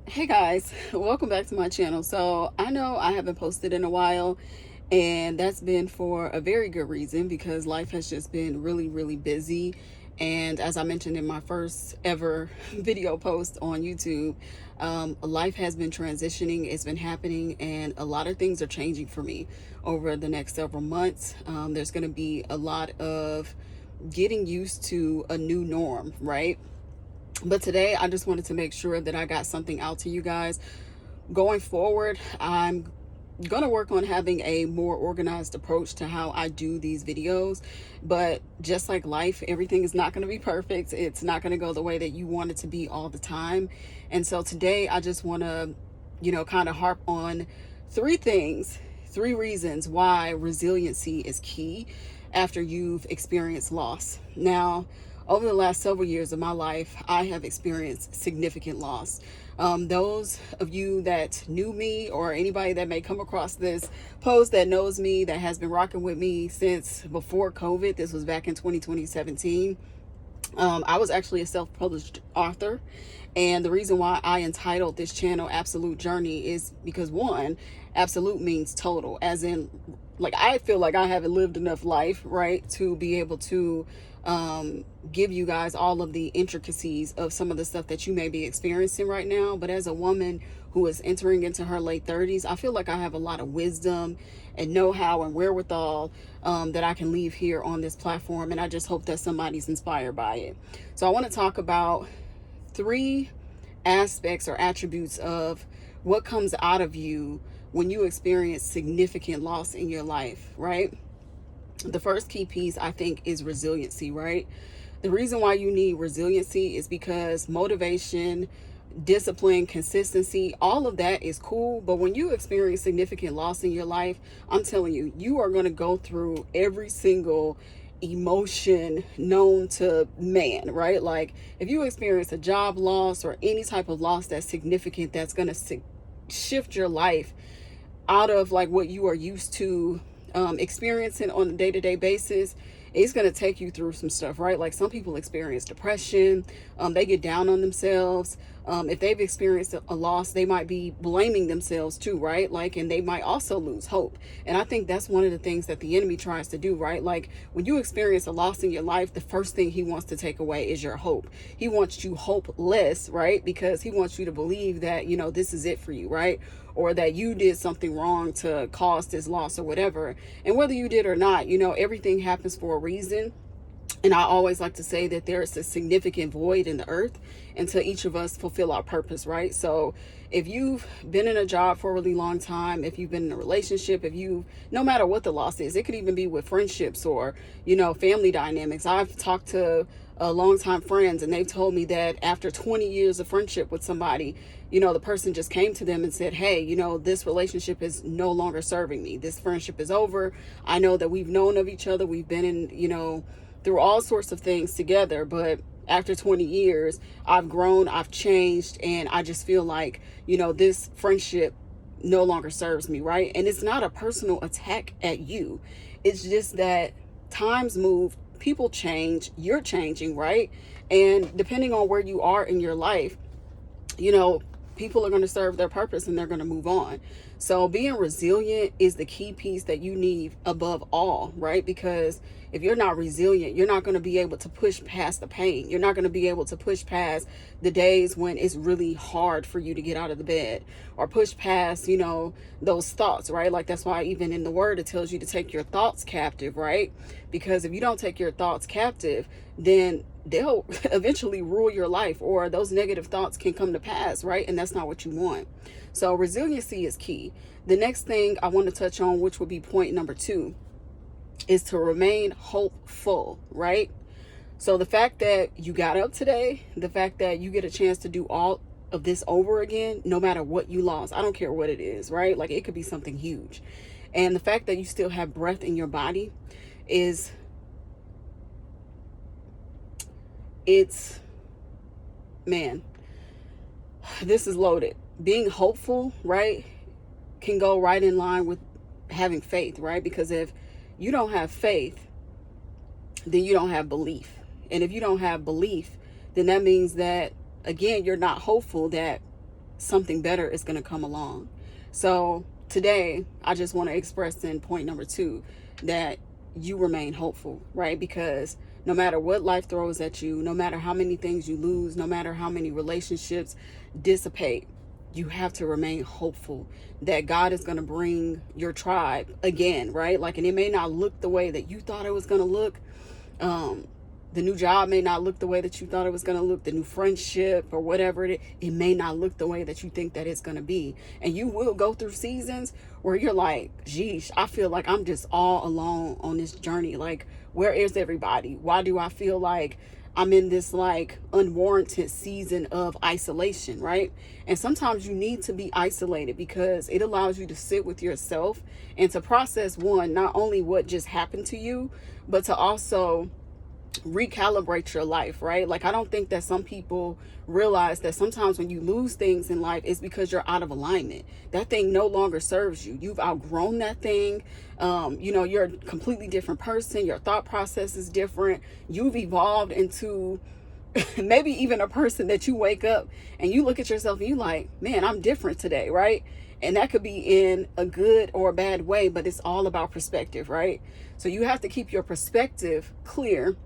Hey guys, welcome back to my channel. So I know I haven't posted in a while, and that's been for a very good reason because life has just been really busy. And as I mentioned in my first ever video post on YouTube, life has been transitioning, it's been happening, and a lot of things are changing for me over the next several months. There's going to be a lot of getting used to a new norm, right? But today I just wanted to make sure that I got something out to you guys. Going forward, I'm gonna work on having a more organized approach to how I do these videos. But just like life, everything is not gonna be perfect. It's not gonna go the way that you want it to be all the time. And so today I just wanna, kind of harp on three things, three reasons why resiliency is key after you've experienced loss. Now, over the last several years of my life, I have experienced significant loss. Those of you that knew me, or anybody that may come across this post that knows me, that has been rocking with me since before COVID, this was back in 2017. I was actually a self-published author, and the reason why I entitled this channel Absolute.Journey is because, one, absolute means total, as in, like, I feel like I haven't lived enough life, right, to be able to give you guys all of the intricacies of some of the stuff that you may be experiencing right now. But as a woman who is entering into her late 30s, I feel like I have a lot of wisdom and know-how and wherewithal that I can leave here on this platform, and I just hope that somebody's inspired by it. So I want to talk about three aspects or attributes of what comes out of you when you experience significant loss in your life, right? The first key piece, I think, is resiliency, right? The reason why you need resiliency is because motivation, discipline, consistency, all of that is cool. But when you experience significant loss in your life, I'm telling you, you are going to go through every single emotion known to man, right? Like if you experience a job loss or any type of loss that's significant, that's going to shift your life out of like what you are used to experiencing on a day-to-day basis. It's going to take you through some stuff, right? Like some people experience depression, they get down on themselves. If they've experienced a loss, they might be blaming themselves too, right? Like, and they might also lose hope. And I think that's one of the things that the enemy tries to do, right? Like when you experience a loss in your life, the first thing he wants to take away is your hope. He wants you hopeless, right? Because he wants you to believe that, this is it for you, right? Or that you did something wrong to cause this loss or whatever. And whether you did or not, everything happens for a reason. And I always like to say that there is a significant void in the earth until each of us fulfill our purpose, right? So if you've been in a job for a really long time, if you've been in a relationship, no matter what the loss is, it could even be with friendships or, family dynamics. I've talked to longtime friends, and they've told me that after 20 years of friendship with somebody, the person just came to them and said, hey, this relationship is no longer serving me. This friendship is over. I know that we've known of each other. We've been in, through all sorts of things together, but after 20 years, I've grown, I've changed, and I just feel like, this friendship no longer serves me, right? And it's not a personal attack at you. It's just that times move, people change, you're changing, right? And depending on where you are in your life, people are going to serve their purpose and they're going to move on. So being resilient is the key piece that you need above all, right? Because if you're not resilient, you're not going to be able to push past the pain. You're not going to be able to push past the days when it's really hard for you to get out of the bed, or push past, those thoughts, right? Like that's why even in the word, it tells you to take your thoughts captive, right? Because if you don't take your thoughts captive, then they'll eventually rule your life, or those negative thoughts can come to pass, right? And that's not what you want. So resiliency is key. The next thing I want to touch on, which would be point number 2, is to remain hopeful, right? So the fact that you got up today, the fact that you get a chance to do all of this over again, no matter what you lost, I don't care what it is, right? Like it could be something huge. And the fact that you still have breath in your body is, man, this is loaded. Being hopeful, right, can go right in line with having faith, right? Because if you don't have faith, then you don't have belief. And if you don't have belief, then that means that, again, you're not hopeful that something better is going to come along. So today, I just want to express in point number 2 that you remain hopeful, right? Because no matter what life throws at you, no matter how many things you lose, no matter how many relationships dissipate, you have to remain hopeful that God is going to bring your tribe again, right? Like, and it may not look the way that you thought it was going to look. The new job may not look the way that you thought it was going to look. The new friendship or whatever it may not look the way that you think that it's going to be. And you will go through seasons where you're like, geez, I feel like I'm just all alone on this journey. Like, where is everybody? Why do I feel like I'm in this like unwarranted season of isolation, right? And sometimes you need to be isolated because it allows you to sit with yourself and to process, one, not only what just happened to you, but to also recalibrate your life, right? Like, I don't think that some people realize that sometimes when you lose things in life, it's because you're out of alignment. That thing no longer serves you. You've outgrown that thing. You're a completely different person. Your thought process is different. You've evolved into maybe even a person that you wake up and you look at yourself and you like, man, I'm different today, right? And that could be in a good or a bad way, but it's all about perspective, right? So you have to keep your perspective clear.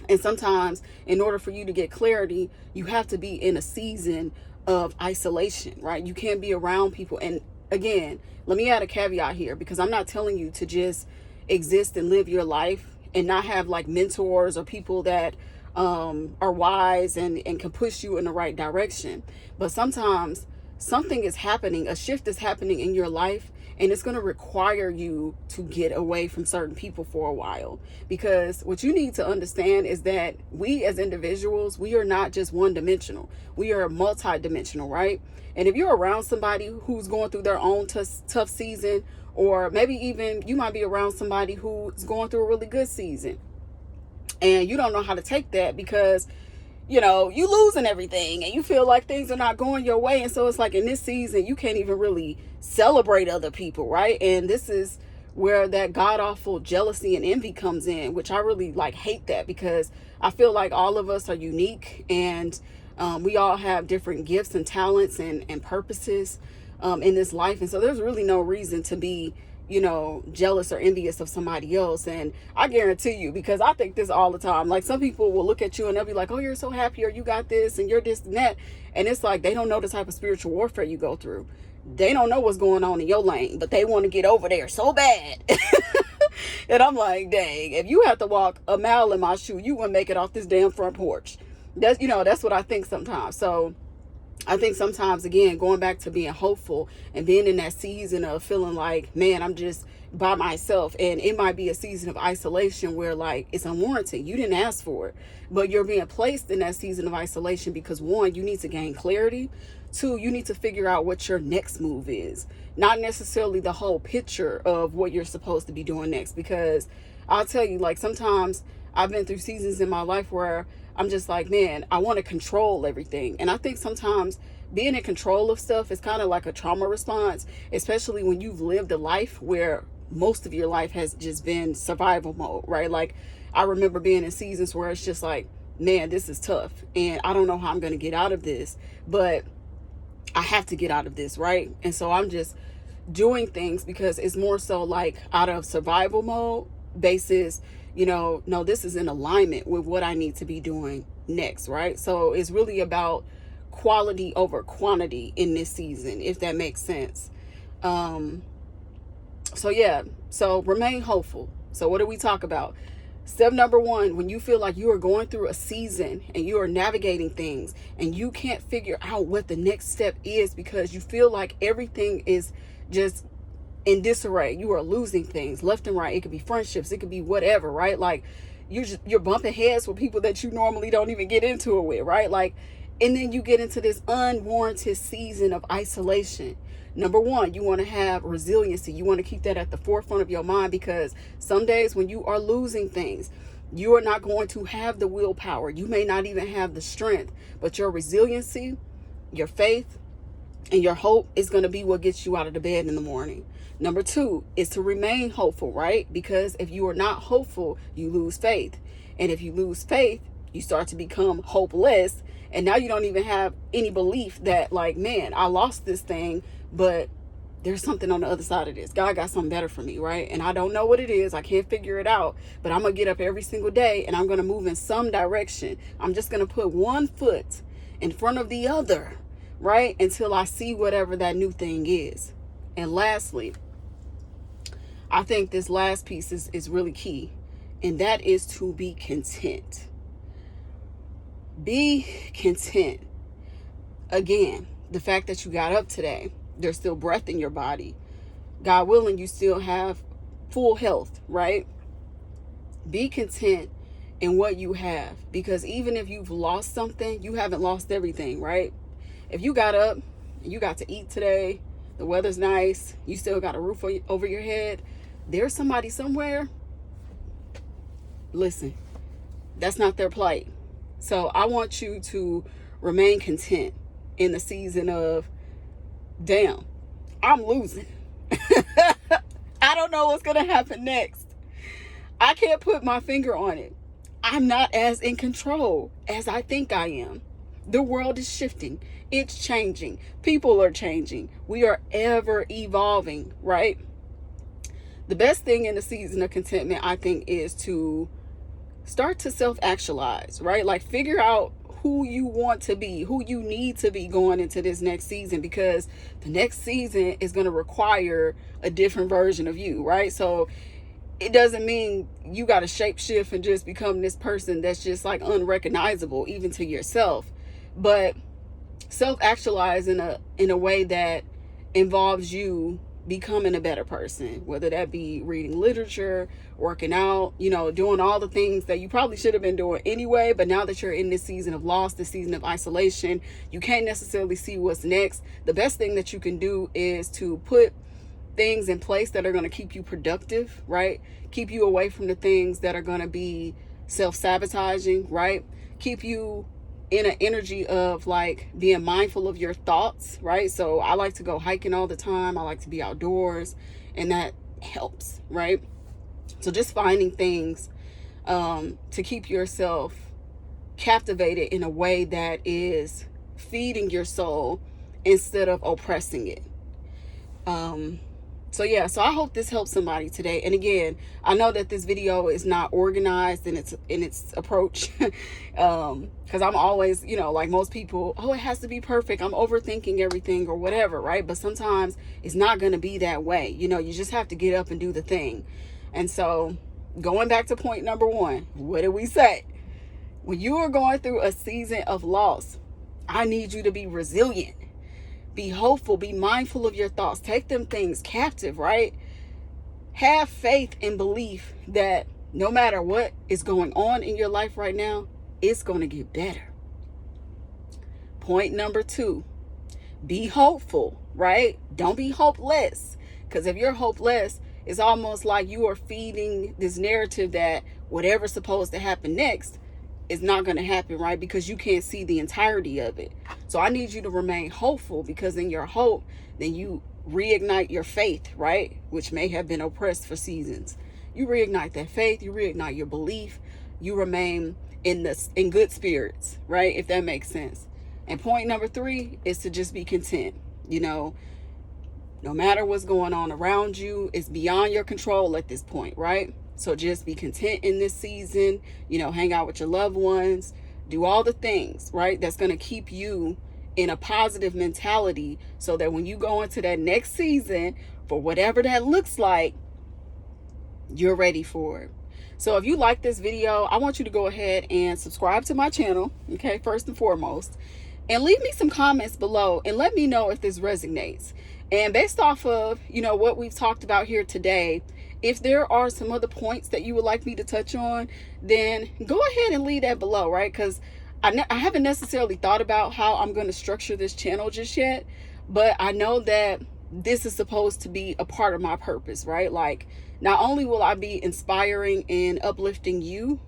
And sometimes in order for you to get clarity, you have to be in a season of isolation, right? You can't be around people. And again, let me add a caveat here, because I'm not telling you to just exist and live your life and not have like mentors or people that are wise and can push you in the right direction. But sometimes something is happening, a shift is happening in your life, and it's going to require you to get away from certain people for a while. Because what you need to understand is that we as individuals, we are not just one dimensional. We are multi-dimensional, right? And if you're around somebody who's going through their own tough season, or maybe even you might be around somebody who's going through a really good season, and you don't know how to take that because you losing everything and you feel like things are not going your way. And so it's like in this season, you can't even really celebrate other people, right? And this is where that god awful jealousy and envy comes in, which I really hate that, because I feel like all of us are unique, and we all have different gifts and talents and purposes in this life. And so there's really no reason to be jealous or envious of somebody else. And I guarantee you, because I think this all the time, like some people will look at you and they'll be like, oh, you're so happy, or you got this and you're this and that. And it's like, they don't know the type of spiritual warfare you go through. They don't know what's going on in your lane, but they want to get over there so bad. And I'm like, dang, if you have to walk a mile in my shoe, you wouldn't make it off this damn front porch. That's what I think sometimes. So I think sometimes, again, going back to being hopeful and being in that season of feeling like, man, I'm just by myself. And it might be a season of isolation where it's unwarranted. You didn't ask for it, but you're being placed in that season of isolation because, one, you need to gain clarity. Two, you need to figure out what your next move is, not necessarily the whole picture of what you're supposed to be doing next. Because I'll tell you, sometimes I've been through seasons in my life where I'm just like, man, I want to control everything. And I think sometimes being in control of stuff is kind of like a trauma response, especially when you've lived a life where most of your life has just been survival mode, right? Like, I remember being in seasons where it's just like, man, this is tough and I don't know how I'm going to get out of this, but I have to get out of this, right? And so I'm just doing things because it's more so out of survival mode basis. No, this is in alignment with what I need to be doing next, right? So it's really about quality over quantity in this season, if that makes sense. So remain hopeful. So what do we talk about? Step number 1, when you feel like you are going through a season and you are navigating things and you can't figure out what the next step is because you feel like everything is just in disarray. You are losing things left and right. It could be friendships, it could be whatever, right? You're bumping heads with people that you normally don't even get into it with, right? And then you get into this unwarranted season of isolation. Number 1, you want to have resiliency. You want to keep that at the forefront of your mind, because some days when you are losing things, you are not going to have the willpower. You may not even have the strength, but your resiliency, your faith, and your hope is going to be what gets you out of the bed in the morning. Number 2 is to remain hopeful, right? Because if you are not hopeful, you lose faith. And if you lose faith, you start to become hopeless. And now you don't even have any belief that, like, man, I lost this thing, but there's something on the other side of this. God got something better for me, right? And I don't know what it is. I can't figure it out, but I'm going to get up every single day and I'm going to move in some direction. I'm just going to put one foot in front of the other, right? Until I see whatever that new thing is. And lastly, I think this last piece is really key, and that is to be content. Be content. Again, the fact that you got up today, there's still breath in your body. God willing, you still have full health, right? Be content in what you have, because even if you've lost something, you haven't lost everything, right? If you got up, you got to eat today, the weather's nice, you still got a roof over your head, there's somebody somewhere, listen, that's not their plight. So I want you to remain content in the season of, damn, I'm losing. I don't know what's going to happen next. I can't put my finger on it. I'm not as in control as I think I am. The world is shifting. It's changing. People are changing. We are ever evolving, right? The best thing in the season of contentment, I think, is to start to self-actualize, right? Like, figure out who you want to be, who you need to be going into this next season, because the next season is going to require a different version of you, right? So it doesn't mean you got to shape shift and just become this person that's just like unrecognizable even to yourself, but self-actualize in a way that involves you becoming a better person, whether that be reading literature, working out, doing all the things that you probably should have been doing anyway, but now that you're in this season of loss, this season of isolation, you can't necessarily see what's next. The best thing that you can do is to put things in place that are going to keep you productive, right? Keep you away from the things that are going to be self-sabotaging, right? Keep you in an energy of like being mindful of your thoughts, right? So I like to go hiking all the time. I like to be outdoors, and that helps, right? So just finding things to keep yourself captivated in a way that is feeding your soul instead of oppressing it. So I hope this helps somebody today. And again, I know that this video is not organized in its approach, because I'm always, like most people, it has to be perfect, I'm overthinking everything or whatever, right? But sometimes it's not going to be that way. You just have to get up and do the thing. And so going back to point number 1, what did we say? When you are going through a season of loss, I need you to be resilient. Be hopeful, be mindful of your thoughts, take them things captive, right? Have faith and belief that no matter what is going on in your life right now, it's going to get better. Point number 2, be hopeful, right? Don't be hopeless. Because if you're hopeless, it's almost like you are feeding this narrative that whatever's supposed to happen next is not going to happen, right? Because you can't see the entirety of it. So I need you to remain hopeful, because in your hope, then you reignite your faith, right? Which may have been oppressed for seasons. You reignite that faith, you reignite your belief, you remain in good spirits, right? If that makes sense. And point number 3 is to just be content. No matter what's going on around you, it's beyond your control at this point, right? So just be content in this season, hang out with your loved ones, do all the things, right? That's going to keep you in a positive mentality, so that when you go into that next season, for whatever that looks like, you're ready for it. So if you like this video, I want you to go ahead and subscribe to my channel, okay, first and foremost, and leave me some comments below and let me know if this resonates. And based off of, what we've talked about here today, if there are some other points that you would like me to touch on, then go ahead and leave that below, right? Because I haven't necessarily thought about how I'm going to structure this channel just yet, but I know that this is supposed to be a part of my purpose, right? Like, not only will I be inspiring and uplifting you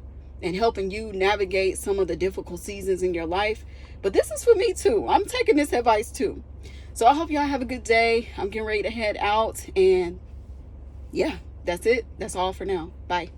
and helping you navigate some of the difficult seasons in your life, but this is for me too. I'm taking this advice too. So I hope y'all have a good day. I'm getting ready to head out, and yeah, that's it. That's all for now. Bye.